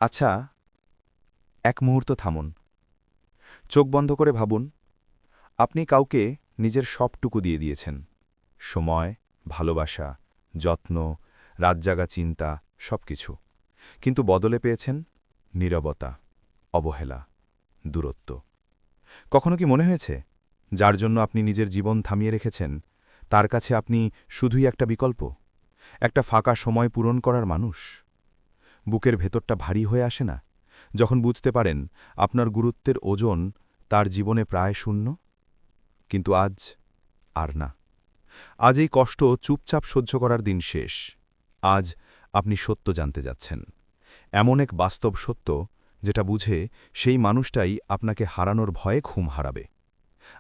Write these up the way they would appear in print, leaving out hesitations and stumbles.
আচ্ছা, এক মুহূর্ত থামুন। চোখ বন্ধ করে ভাবুন, আপনি কাউকে নিজের সবটুকু দিয়ে দিয়েছেন। সময়, ভালোবাসা, যত্ন, রাতজাগা চিন্তা, সবকিছু। কিন্তু বদলে পেয়েছেন নীরবতা, অবহেলা, দূরত্ব। কখনো কি মনে হয়েছে, যার জন্য আপনি নিজের জীবন থামিয়ে রেখেছেন, তার কাছে আপনি শুধুই একটা বিকল্প, একটা ফাঁকা সময় পূরণ করার মানুষ? বুকের ভেতরটা ভারী হয়ে আসে না যখন বুঝতে পারেন আপনার গুরুত্বের ওজন তার জীবনে প্রায় শূন্য? কিন্তু আজ আর না। আজ এই কষ্ট চুপচাপ সহ্য করার দিন শেষ। আজ আপনি সত্য জানতে যাচ্ছেন, এমন এক বাস্তব সত্য যেটা বুঝে সেই মানুষটাই আপনাকে হারানোর ভয়ে ঘুম হারাবে।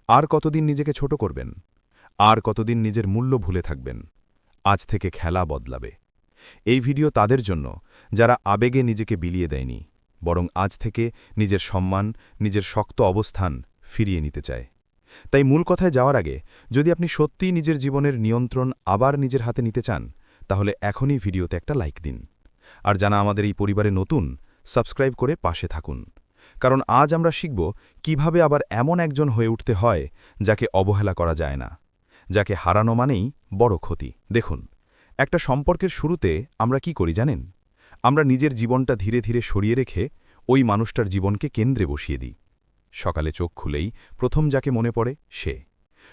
আর কতদিন নিজেকে ছোট করবেন? আর কতদিন নিজের মূল্য ভুলে থাকবেন? আজ থেকে খেলা বদলাবে। এই ভিডিও তাদের জন্য যারা আবেগে নিজেকে বিলিয়ে দেয়নি, বরং আজ থেকে নিজের সম্মান, নিজের শক্ত অবস্থান ফিরিয়ে নিতে চায়। তাই মূল কথায় যাওয়ার আগে, যদি আপনি সত্যিই নিজের জীবনের নিয়ন্ত্রণ আবার নিজের হাতে নিতে চান, তাহলে এখনই ভিডিওতে একটা লাইক দিন। আর যারা আমাদের এই পরিবারে নতুন, সাবস্ক্রাইব করে পাশে থাকুন। কারণ আজ আমরা শিখব কিভাবে আবার এমন একজন হয়ে উঠতে হয় যাকে অবহেলা করা যায় না, যাকে হারানো মানেই বড় ক্ষতি। দেখুন, একটা সম্পর্কের শুরুতে আমরা কি করি জানেন? আমরা নিজের জীবনটা ধীরে ধীরে সরিয়ে রেখে ওই মানুষটার জীবনকে কেন্দ্রে বসিয়ে দিই। সকালে চোখ খুলেই প্রথম যাকে মনে পড়ে সে।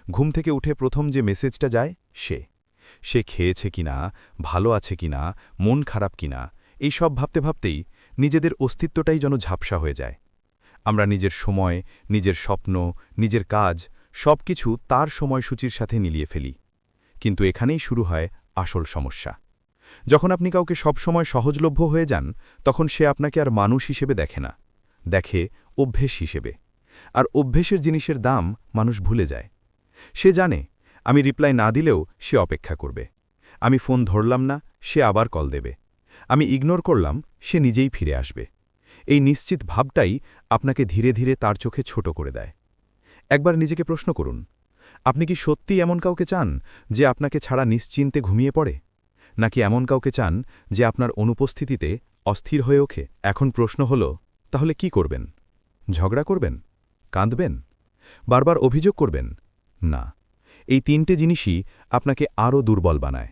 ঘুম থেকে উঠে প্রথম যে মেসেজটা যায় সে। সে খেয়েছে কিনা, ভালো আছে কিনা, মন খারাপ কিনা, এই সব ভাবতে ভাবতেই নিজেদের অস্তিত্বটাই যেন ঝাপসা হয়ে যায়। আমরা নিজের সময়, নিজের স্বপ্ন, নিজের কাজ সবকিছু তার সময়সূচির সাথে মিলিয়ে ফেলি। কিন্তু এখানেই শুরু হয় আসল সমস্যা। যখন আপনি কাউকে সবসময় সহজলভ্য হয়ে যান, তখন সে আপনাকে আর মানুষ হিসেবে দেখে না, দেখে অভ্যেস হিসেবে। আর অভ্যেসের জিনিসের দাম মানুষ ভুলে যায়। সে জানে, আমি রিপ্লাই না দিলেও সে অপেক্ষা করবে। আমি ফোন ধরলাম না, সে আবার কল দেবে। আমি ইগনোর করলাম, সে নিজেই ফিরে আসবে। এই নিশ্চিত ভাবটাই আপনাকে ধীরে ধীরে তার চোখে ছোট করে দেয়। একবার নিজেকে প্রশ্ন করুন, আপনি কি সত্যিই এমন কাউকে চান যে আপনাকে ছাড়া নিশ্চিন্তে ঘুমিয়ে পড়ে? নাকি এমন কাউকে চান যে আপনার অনুপস্থিতিতে অস্থির হয়ে ওঠে? এখন প্রশ্ন হল, তাহলে কি করবেন? ঝগড়া করবেন? কাঁদবেন? বারবার অভিযোগ করবেন? না, এই তিনটে জিনিসই আপনাকে আরও দুর্বল বানায়।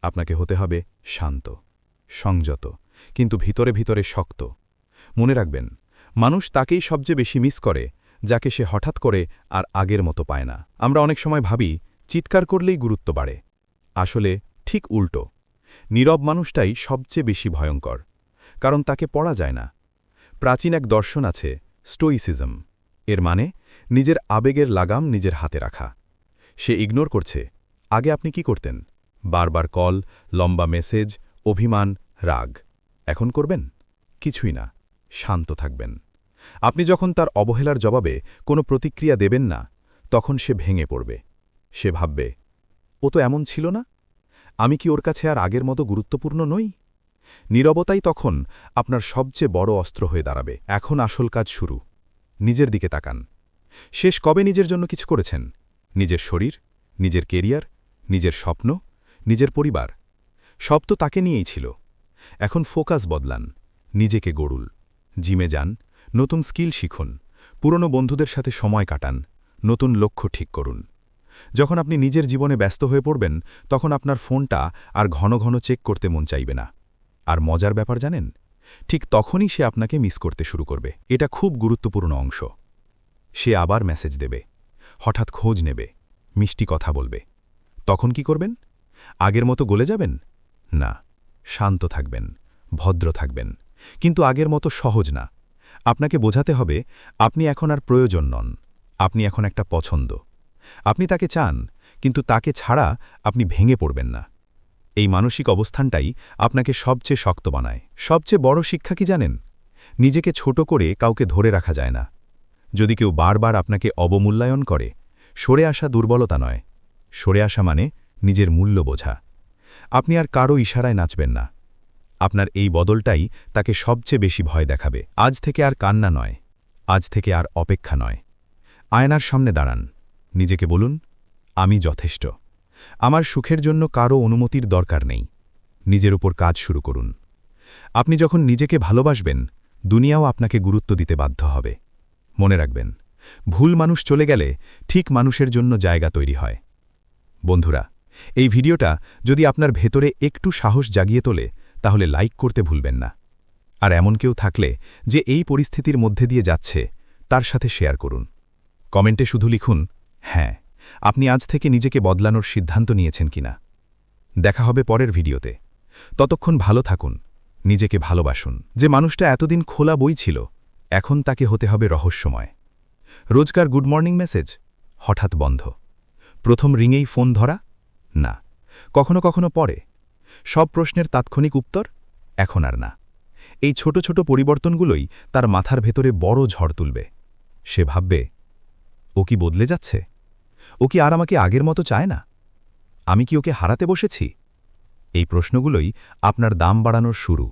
আপনাকে হতে হবে শান্ত, সংযত, কিন্তু ভিতরে ভিতরে শক্ত। মনে রাখবেন, মানুষ তাকেই সবচেয়ে বেশি মিস করে যাকে সে হঠাৎ করে আর আগের মতো পায় না। আমরা অনেক সময় ভাবি চিৎকার করলেই গুরুত্ব বাড়ে। আসলে ঠিক উল্টো। নীরব মানুষটাই সবচেয়ে বেশি ভয়ঙ্কর, কারণ তাকে পড়া যায় না। প্রাচীন এক দর্শন আছে, স্টোইসিজম। এর মানে নিজের আবেগের লাগাম নিজের হাতে রাখা। সে ইগনোর করছে। আগে আপনি কি করতেন? বারবার কল, লম্বা মেসেজ, অভিমান, রাগ। এখন করবেন কিছুই না, শান্ত থাকবেন। আপনি যখন তার অবহেলার জবাবে কোনো প্রতিক্রিয়া দেবেন না, তখন সে ভেঙে পড়বে। সে ভাববে, ও তো এমন ছিল না, আমি কি ওর কাছে আর আগের মতো গুরুত্বপূর্ণ নই? নীরবতাই তখন আপনার সবচেয়ে বড় অস্ত্র হয়ে দাঁড়াবে। এখন আসল কাজ শুরু। নিজের দিকে তাকান। শেষ কবে নিজের জন্য কিছু করেছেন? নিজের শরীর, নিজের কেরিয়ার, নিজের স্বপ্ন, নিজের পরিবার, সব তো তাকে নিয়েই ছিল। এখন ফোকাস বদলান, নিজেকে গড়ুন। জিমে যান, নতুন স্কিল শিখুন, পুরনো বন্ধুদের সাথে সময় কাটান, নতুন লক্ষ্য ঠিক করুন। যখন আপনি নিজের জীবনে ব্যস্ত হয়ে পড়বেন, তখন আপনার ফোনটা আর ঘন ঘন চেক করতে মন চাইবে না। আর মজার ব্যাপার জানেন, ঠিক তখনই সে আপনাকে মিস করতে শুরু করবে। এটা খুব গুরুত্বপূর্ণ অংশ। সে আবার মেসেজ দেবে, হঠাৎ খোঁজ নেবে, মিষ্টি কথা বলবে। তখন কি করবেন? আগের মতো গলে যাবেন? না, শান্ত থাকবেন, ভদ্র থাকবেন, কিন্তু আগের মতো সহজ না। আপনাকে বোঝাতে হবে, আপনি এখন আর প্রয়োজন নন, আপনি এখন একটা পছন্দ। আপনি তাকে চান, কিন্তু তাকে ছাড়া আপনি ভেঙে পড়বেন না। এই মানসিক অবস্থানটাই আপনাকে সবচেয়ে শক্ত বানায়। সবচেয়ে বড় শিক্ষা কি জানেন? নিজেকে ছোট করে কাউকে ধরে রাখা যায় না। যদি কেউ বারবার আপনাকে অবমূল্যায়ন করে, সরে আসা দুর্বলতা নয়। সরে আসা মানে নিজের মূল্য বোঝা। আপনি আর কারো ইশারায় নাচবেন না। আপনার এই বদলটাই তাকে সবচেয়ে বেশি ভয় দেখাবে। আজ থেকে আর কান্না নয়, আজ থেকে আর অপেক্ষা নয়। আয়নার সামনে দাঁড়ান, নিজেকে বলুন, আমি যথেষ্ট। আমার সুখের জন্য কারো অনুমতির দরকার নেই। নিজের উপর কাজ শুরু করুন। আপনি যখন নিজেকে ভালোবাসবেন দুনিয়াও আপনাকে গুরুত্ব দিতে বাধ্য হবে। মনে রাখবেন, ভুল মানুষ চলে গেলে ঠিক মানুষের জন্য জায়গা তৈরি হয়। বন্ধুরা, এই ভিডিওটা যদি আপনার ভেতরে একটু সাহস জাগিয়ে তোলে তাহলে লাইক করতে ভুলবেন না। আর এমন কেউ থাকলে যে এই পরিস্থিতির মধ্যে দিয়ে যাচ্ছে তার সাথে শেয়ার করুন। কমেন্টে শুধু লিখুন, হ্যাঁ, আপনি আজ থেকে নিজেকে বদলানোর সিদ্ধান্ত নিয়েছেন কিনা। দেখা হবে পরের ভিডিওতে। ততক্ষণ ভালো থাকুন, নিজেকে ভালোবাসুন। যে মানুষটা এতদিন খোলা বই ছিল, এখন তাকে হতে হবে রহস্যময়। রোজকার গুড মর্নিং মেসেজ হঠাৎ বন্ধ। প্রথম রিংয়েই ফোন ধরা না, কখনো কখনো পরে। সব প্রশ্নের তাৎক্ষণিক উত্তর এখন আর না। এই ছোট ছোট পরিবর্তনগুলোই তার মাথার ভেতরে বড় ঝড় তুলবে। সে ভাববে, ও কি বদলে যাচ্ছে? ও কি আর আমাকে আগের মতো চায় না? আমি কি ওকে হারাতে বসেছি? এই প্রশ্নগুলোই আপনার দাম বাড়ানোর শুরু।